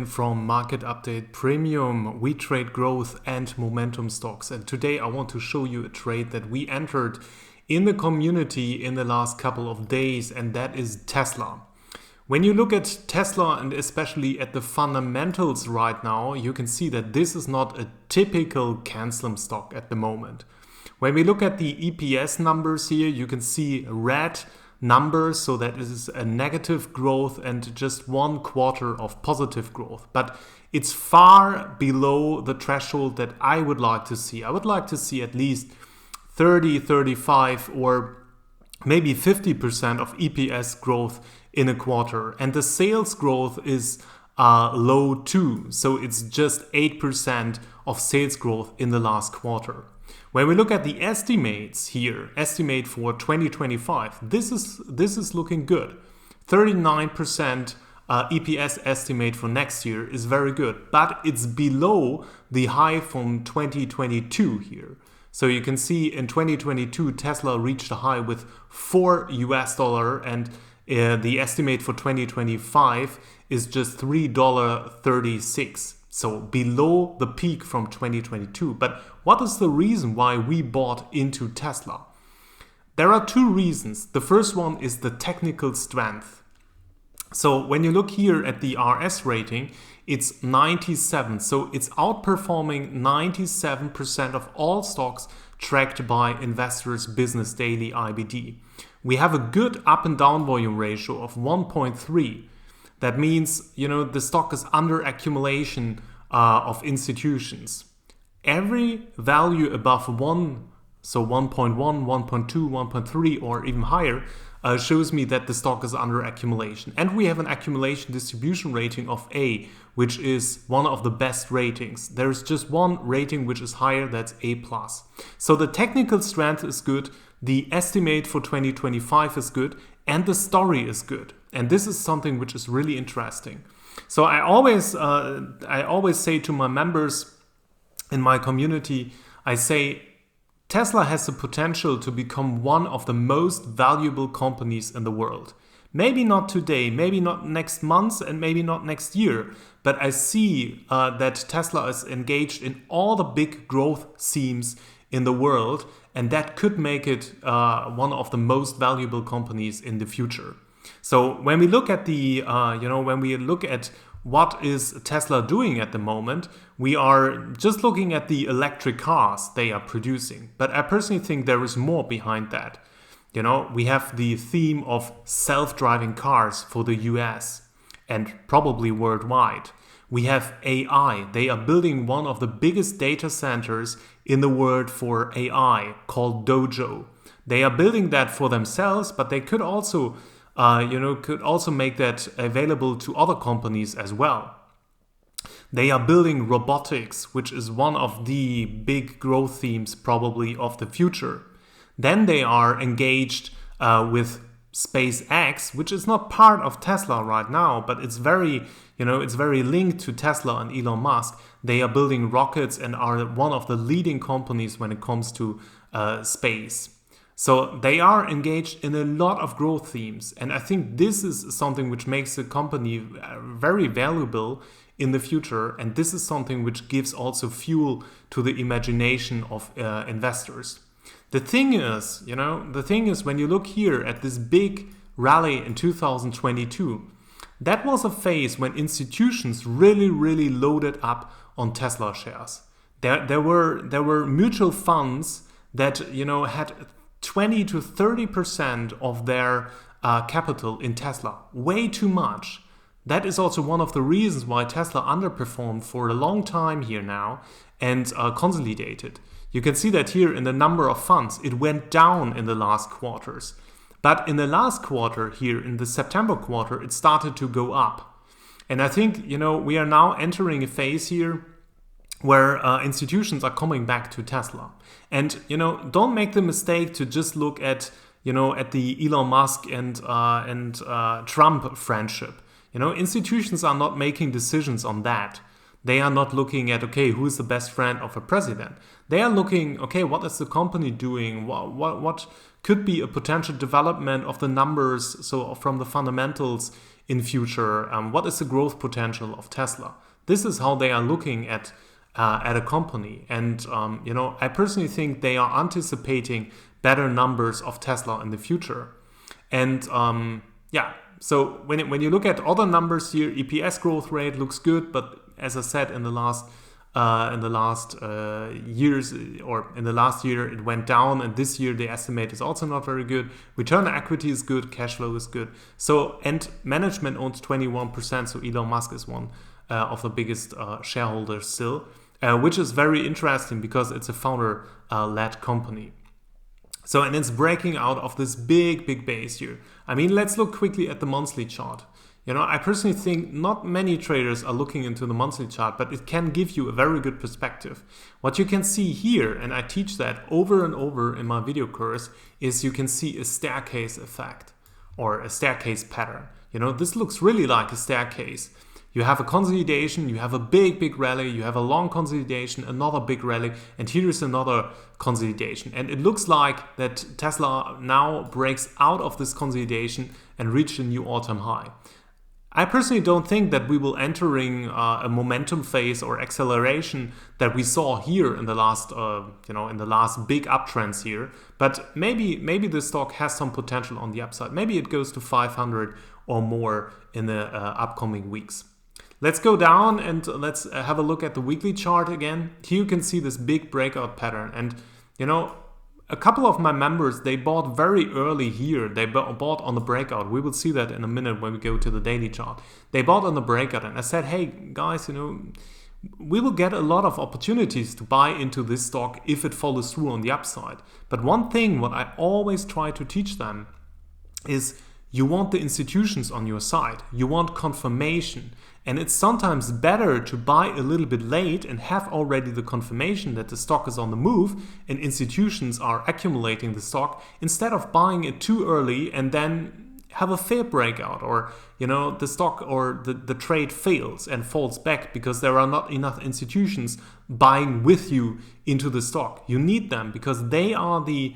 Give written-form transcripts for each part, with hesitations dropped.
From Market Update Premium, we trade growth and momentum stocks, and today I want to show you a trade that we entered in the community in the last couple of days, and that is Tesla. When you look at Tesla and especially at the fundamentals right now, you can see that this is not a typical canceling stock at the moment. When we look at the EPS numbers here, you can see red numbers, so that is a negative growth and just 1 quarter of positive growth. But it's far below the threshold that I would like to see. I would like to see at least 30, 35 or maybe 50% of EPS growth in a quarter. And the sales growth is low too. So it's just 8% of sales growth in the last quarter. When we look at the estimates here, estimate for 2025, this is looking good. 39% EPS estimate for next year is very good, but it's below the high from 2022 here. So you can see in 2022, Tesla reached a high with $4 and the estimate for 2025 is just $3.36. So below the peak from 2022. But what is the reason why we bought into Tesla? There are 2 reasons. The first one is the technical strength. So when you look here at the RS rating, it's 97. So it's outperforming 97% of all stocks tracked by Investors Business Daily IBD. We have a good up and down volume ratio of 1.3. That means, the stock is under accumulation of institutions. Every value above 1, so 1.1, 1.2, 1.3 or even higher, shows me that the stock is under accumulation. And we have an accumulation distribution rating of A, which is one of the best ratings. There is just one rating which is higher, that's A+. So the technical strength is good, the estimate for 2025 is good, and the story is good. And this is something which is really interesting. So I always say to my members in my community, I say Tesla has the potential to become one of the most valuable companies in the world. Maybe not today, maybe not next month, and maybe not next year. But I see that Tesla is engaged in all the big growth themes in the world, and that could make it one of the most valuable companies in the future. So when we look at what is Tesla doing at the moment, we are just looking at the electric cars they are producing. But I personally think there is more behind that. We have the theme of self-driving cars for the US and probably worldwide. We have AI. They are building one of the biggest data centers in the world for AI called Dojo. They are building that for themselves, but they could also make that available to other companies as well. They are building robotics, which is one of the big growth themes probably of the future. Then they are engaged with SpaceX, which is not part of Tesla right now, but it's very linked to Tesla and Elon Musk. They are building rockets and are one of the leading companies when it comes to space. So they are engaged in a lot of growth themes. And I think this is something which makes the company very valuable in the future. And this is something which gives also fuel to the imagination of investors. The thing is when you look here at this big rally in 2022, that was a phase when institutions really, really loaded up on Tesla shares. There were mutual funds that, had 20 to 30% of their capital in Tesla. Way too much. That is also one of the reasons why Tesla underperformed for a long time here now and consolidated. You can see that here in the number of funds. It went down in the last quarters. But in the last quarter here, in the September quarter, it started to go up. And I think, we are now entering a phase here where institutions are coming back to Tesla. And, don't make the mistake to just look at, at the Elon Musk and Trump friendship. Institutions are not making decisions on that. They are not looking at, okay, who is the best friend of a president? They are looking, okay, what is the company doing? What could be a potential development of the numbers, so from the fundamentals in future? What is the growth potential of Tesla? This is how they are looking at a company. And, I personally think they are anticipating better numbers of Tesla in the future. And so when you look at other numbers here, EPS growth rate looks good, but as I said, in the last years, or in the last year, it went down, and this year the estimate is also not very good. Return on equity is good, cash flow is good. So, and management owns 21%, so Elon Musk is one of the biggest shareholders still, which is very interesting because it's a founder-led company. So, and it's breaking out of this big base here. I mean, let's look quickly at the monthly chart. I personally think not many traders are looking into the monthly chart, but it can give you a very good perspective. What you can see here, and I teach that over and over in my video course, is you can see a staircase effect or a staircase pattern. This looks really like a staircase. You have a consolidation, you have a big rally, you have a long consolidation, another big rally, and here is another consolidation. And it looks like that Tesla now breaks out of this consolidation and reach a new all-time high. I personally don't think that we will entering a momentum phase or acceleration that we saw here in the last, in the last big uptrends here. But maybe the stock has some potential on the upside. Maybe it goes to 500 or more in the upcoming weeks. Let's go down and let's have a look at the weekly chart again. Here you can see this big breakout pattern. And, a couple of my members, they bought very early here. They bought on the breakout. We will see that in a minute when we go to the daily chart. They bought on the breakout, and I said, hey, guys, we will get a lot of opportunities to buy into this stock if it follows through on the upside. But one thing what I always try to teach them is you want the institutions on your side. You want confirmation. And it's sometimes better to buy a little bit late and have already the confirmation that the stock is on the move and institutions are accumulating the stock, instead of buying it too early and then have a fair breakout, or the stock or the trade fails and falls back because there are not enough institutions buying with you into the stock. You need them because they are the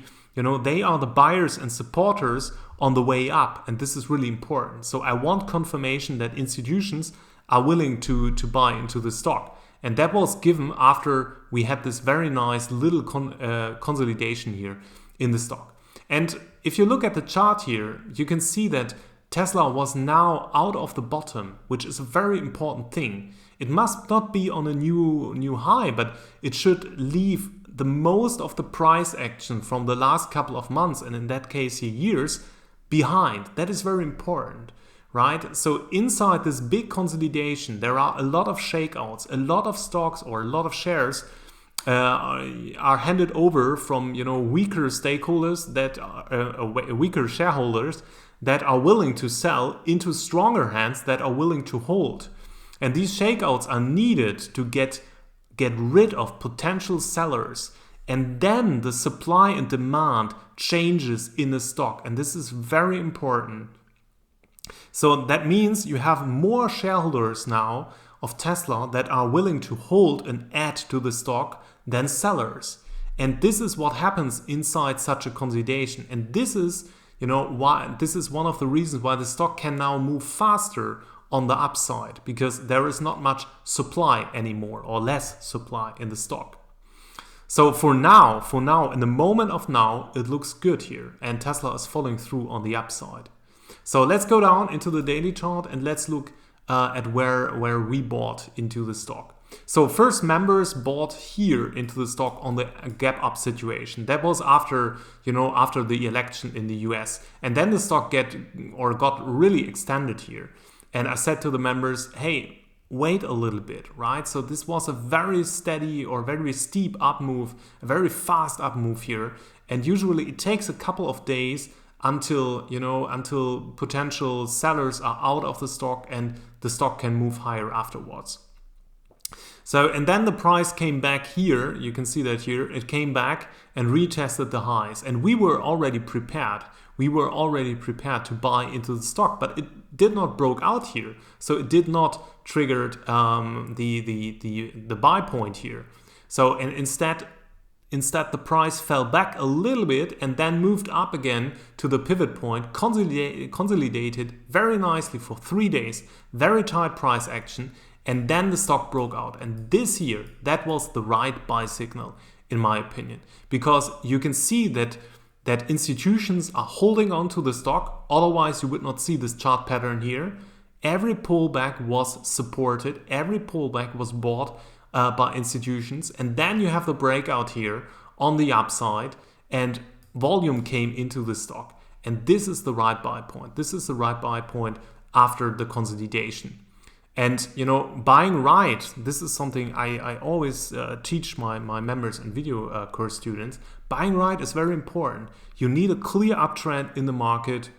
buyers and supporters on the way up, and this is really important. So I want confirmation that institutions are willing to buy into the stock. And that was given after we had this very nice little consolidation here in the stock. And if you look at the chart here, you can see that Tesla was now out of the bottom, which is a very important thing. It must not be on a new high, but it should leave the most of the price action from the last couple of months, and in that case here, years, behind. That is very important. Right? So inside this big consolidation, there are a lot of shakeouts, a lot of stocks or a lot of shares are handed over from weaker stakeholders that weaker shareholders that are willing to sell into stronger hands that are willing to hold. And these shakeouts are needed to get rid of potential sellers. And then the supply and demand changes in the stock. And this is very important. So that means you have more shareholders now of Tesla that are willing to hold and add to the stock than sellers. And this is what happens inside such a consolidation. And this is, why this is one of the reasons why the stock can now move faster on the upside, because there is not much supply anymore, or less supply in the stock. So for now, in the moment of now, it looks good here, and Tesla is following through on the upside. So let's go down into the daily chart and let's look at where we bought into the stock. So first, members bought here into the stock on the gap up situation. That was after the election in the US, and then the stock got really extended here. And I said to the members, hey, wait a little bit, right? So this was a very steady or very steep up move, a very fast up move here, and usually it takes a couple of days until potential sellers are out of the stock and the stock can move higher afterwards. So, and then the price came back here. You can see that here. It came back and retested the highs. And we were already prepared. We were already prepared to buy into the stock, but it did not broke out here. So it did not trigger the buy point here. So, and instead, Instead, the price fell back a little bit and then moved up again to the pivot point, consolidated very nicely for 3 days, very tight price action, and then the stock broke out. And this here, that was the right buy signal, in my opinion, because you can see that institutions are holding on to the stock. Otherwise, you would not see this chart pattern here. Every pullback was supported, every pullback was bought by institutions, and then you have the breakout here on the upside, and volume came into the stock. And this is the right buy point. This is the right buy point after the consolidation. And buying right, this is something I always teach my members and video course students. Buying right is very important. You need a clear uptrend in the market.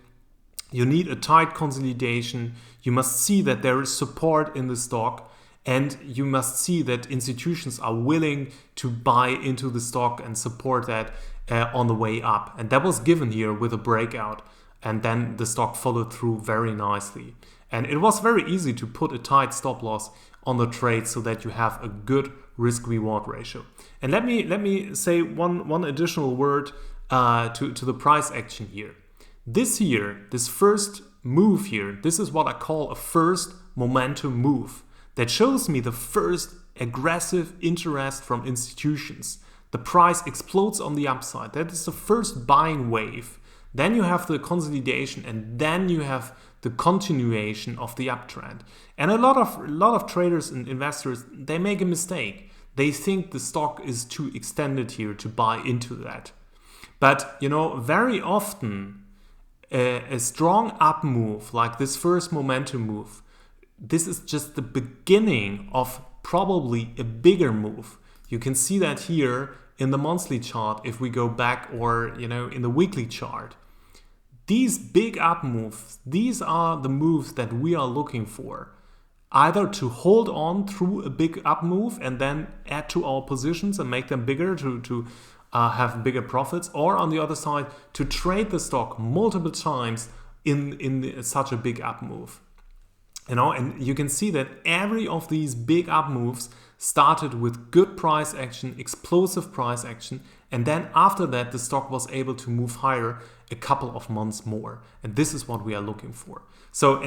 You need a tight consolidation. You must see that there is support in the stock. And you must see that institutions are willing to buy into the stock and support that on the way up. And that was given here with a breakout. And then the stock followed through very nicely. And it was very easy to put a tight stop loss on the trade so that you have a good risk-reward ratio. And let me say one additional word to the price action here. This here, this first move here, this is what I call a first momentum move. That shows me the first aggressive interest from institutions. The price explodes on the upside. That is the first buying wave. Then you have the consolidation, and then you have the continuation of the uptrend. And a lot of traders and investors, they make a mistake. They think the stock is too extended here to buy into that. But very often a strong up move like this first momentum move, this is just the beginning of probably a bigger move. You can see that here in the monthly chart if we go back, or in the weekly chart. These big up moves, these are the moves that we are looking for. Either to hold on through a big up move and then add to our positions and make them bigger to have bigger profits, or on the other side to trade the stock multiple times in such a big up move. And you can see that every of these big up moves started with good price action, explosive price action, and then after that the stock was able to move higher a couple of months more. And this is what we are looking for. So,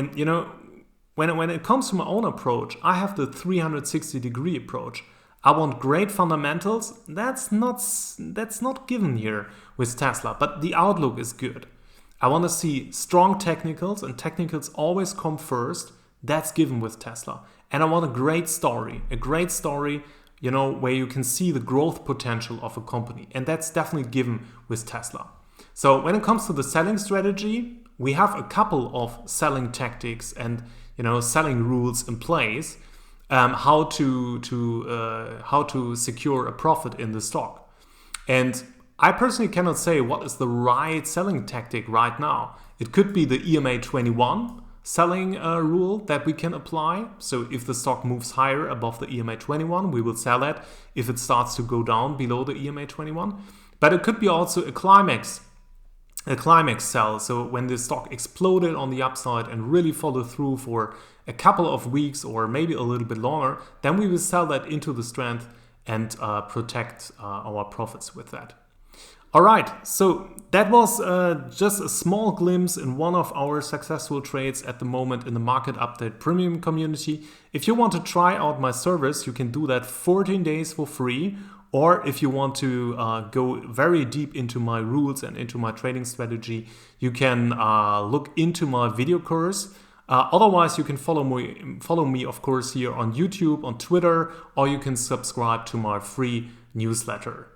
when it comes to my own approach, I have the 360-degree approach. I want great fundamentals. That's not given here with Tesla, but the outlook is good. I want to see strong technicals, and technicals always come first. That's given with Tesla. And I want a great story, where you can see the growth potential of a company. And that's definitely given with Tesla. So when it comes to the selling strategy, we have a couple of selling tactics and selling rules in place, how to secure a profit in the stock. And I personally cannot say what is the right selling tactic right now. It could be the EMA 21 selling rule that we can apply. So if the stock moves higher above the EMA 21, we will sell it if it starts to go down below the EMA 21. But it could be also a climax sell. So when the stock exploded on the upside and really followed through for a couple of weeks or maybe a little bit longer, then we will sell that into the strength and protect our profits with that. All right, so that was just a small glimpse in one of our successful trades at the moment in the Market Update Premium community. If you want to try out my service, you can do that 14 days for free. Or if you want to go very deep into my rules and into my trading strategy, you can look into my video course. Otherwise, you can follow me, of course, here on YouTube, on Twitter, or you can subscribe to my free newsletter.